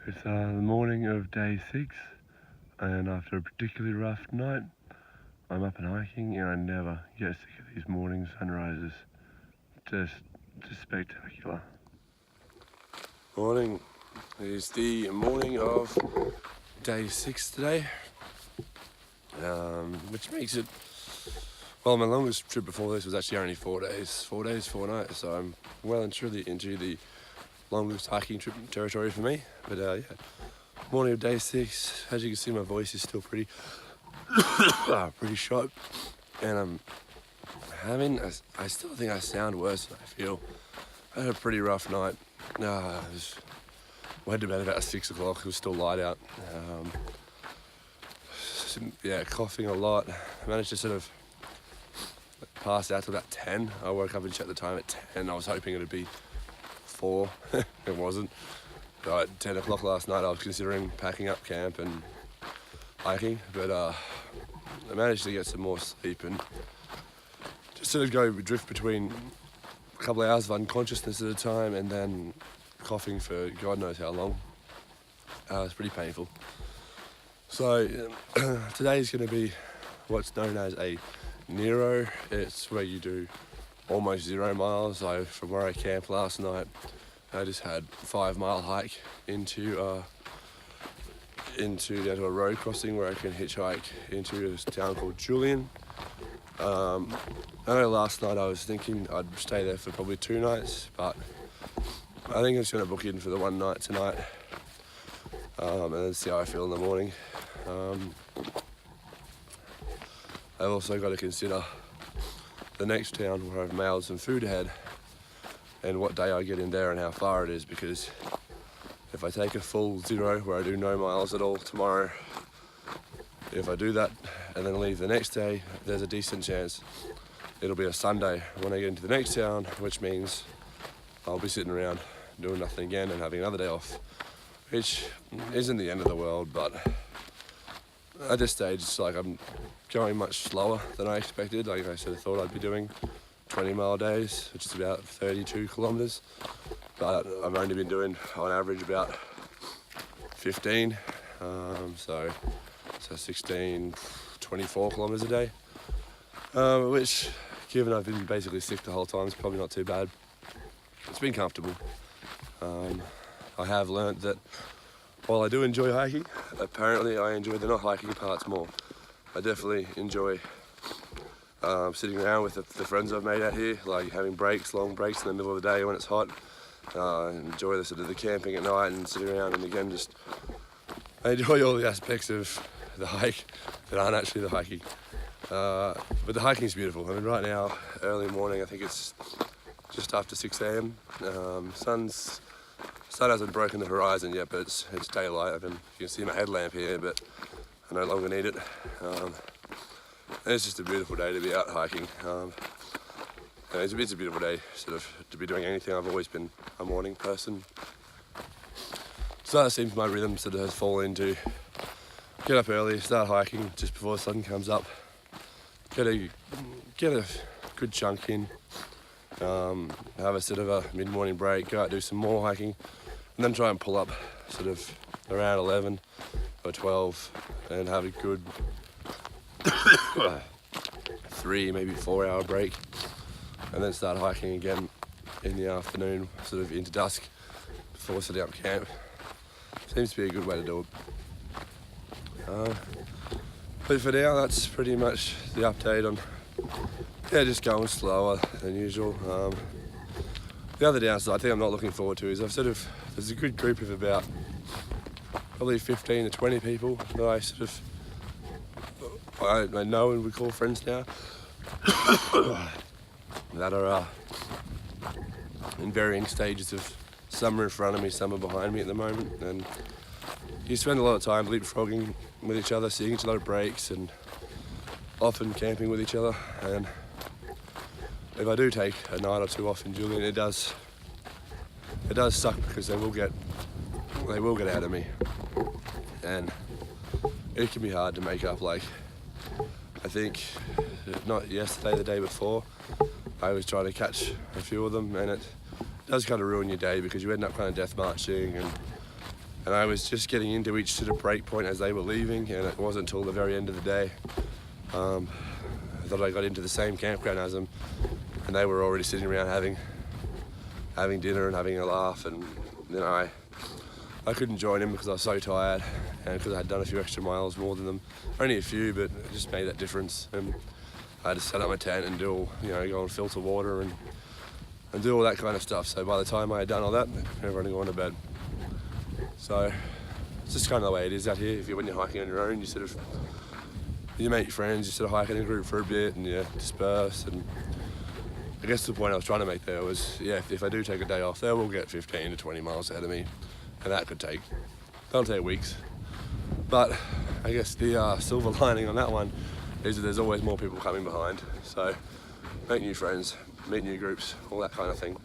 It's the morning of day 6, and after a particularly rough night, I'm up and hiking, and I never get sick of these morning sunrises. Just spectacular. Morning. It's the morning of day 6 today, which makes it, well, my longest trip before this was actually only 4 days. 4 days, 4 nights, so I'm well and truly into the longest hiking trip territory for me. But yeah, morning of day 6. As you can see, my voice is still pretty shot, and I still think I sound worse than I feel. I had a pretty rough night. Went to bed about 6 o'clock. It was still light out. Coughing a lot. I managed to sort of pass out till about 10. I woke up and checked the time at 10. I was hoping it'd be 4. It wasn't. So at 10 o'clock last night, I was considering packing up camp and hiking, but I managed to get some more sleep and just sort of drift between a couple of hours of unconsciousness at a time and then coughing for God knows how long. It's pretty painful. So today is going to be what's known as a Nero. It's where you do almost 0 miles. So from where I camped last night, I just had 5-mile hike into down to a road crossing where I can hitchhike into a town called Julian. I know last night I was thinking I'd stay there for probably 2 nights, but I think I'm just going to book in for the 1 night tonight, and then see how I feel in the morning. I've also got to consider the next town where I've mailed some food ahead and what day I get in there and how far it is, because if I take a full 0 where I do no miles at all tomorrow, if I do that and then leave the next day, there's a decent chance it'll be a Sunday when I get into the next town, which means I'll be sitting around doing nothing again and having another day off, which isn't the end of the world, but at this stage it's like I'm going much slower than I expected. Like I sort of thought I'd be doing 20-mile days, which is about 32 kilometres, but I've only been doing on average about 15, so 16, 24 kilometres a day, which, given I've been basically sick the whole time, is probably not too bad. It's been comfortable. I have learnt that while I do enjoy hiking, apparently I enjoy the not hiking parts more. I definitely enjoy sitting around with the friends I've made out here, like having breaks, long breaks in the middle of the day when it's hot. Enjoy the sort of the camping at night and sitting around, and again I enjoy all the aspects of the hike that aren't actually the hiking. But the hiking is beautiful. I mean, right now, early morning, I think it's just after 6 a.m. Sun hasn't broken the horizon yet, but it's daylight. You can see my headlamp here, but I no longer need it. It's just a beautiful day to be out hiking. It's a beautiful day, sort of, to be doing anything. I've always been a morning person. So it seems my rhythm sort of has fallen into get up early, start hiking just before the sun comes up, get a good chunk in, have a sort of a mid-morning break, go out do some more hiking, and then try and pull up sort of around 11 or 12 and have a good 3, maybe 4 hour break, and then start hiking again in the afternoon, sort of into dusk, before setting up camp. Seems to be a good way to do it. But for now, that's pretty much the update on, just going slower than usual. The other downside I think I'm not looking forward to is there's a good group of about probably 15 to 20 people that I know and we call friends now, that are in varying stages of, some are in front of me, some are behind me at the moment, and you spend a lot of time leapfrogging with each other, seeing each other at breaks, and often camping with each other. And if I do take a night or 2 off in Julian, it does suck, because they will get out of me, and it can be hard to make up. Like, I think not yesterday, the day before, I was trying to catch a few of them, and it does kind of ruin your day, because you end up kind of death marching and and I was just getting into each sort of break point as they were leaving, and it wasn't until the very end of the day that I got into the same campground as them, and they were already sitting around having dinner and having a laugh, and you know, I couldn't join in because I was so tired, and because I had done a few extra miles more than them. Only a few, but it just made that difference. And I had to set up my tent and do all, you know, go and filter water and do all that kind of stuff. So by the time I had done all that, everyone had gone to bed. So it's just kind of the way it is out here. When you're hiking on your own, you make friends, you sort of hike in a group for a bit, and you disperse. And I guess the point I was trying to make there was, yeah, if I do take a day off, they will get 15 to 20 miles ahead of me, and that'll take weeks. But I guess the silver lining on that one is that there's always more people coming behind. So make new friends, meet new groups, all that kind of thing.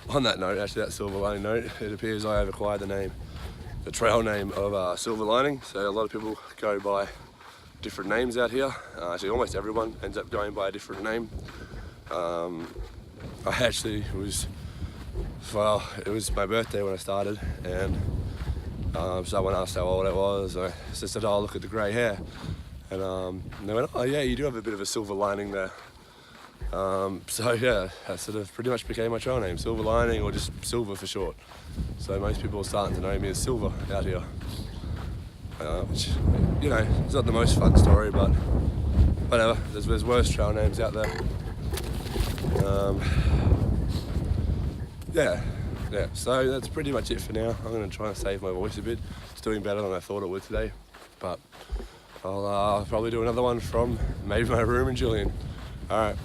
On that note, actually that silver lining note, it appears I have acquired the trail name of Silver Lining. So a lot of people go by different names out here. Actually almost everyone ends up going by a different name. I actually it was my birthday when I started, and someone asked how old I was, and I just said, oh, look at the grey hair. And they went, oh yeah, you do have a bit of a silver lining there. So yeah, that sort of pretty much became my trail name, Silver Lining, or just Silver for short. So most people are starting to know me as Silver out here. Which, you know, it's not the most fun story, but whatever, there's worse trail names out there. Yeah, so that's pretty much it for now. I'm going to try and save my voice a bit. It's doing better than I thought it would today, but I'll probably do another one from maybe my room in Julian. All right.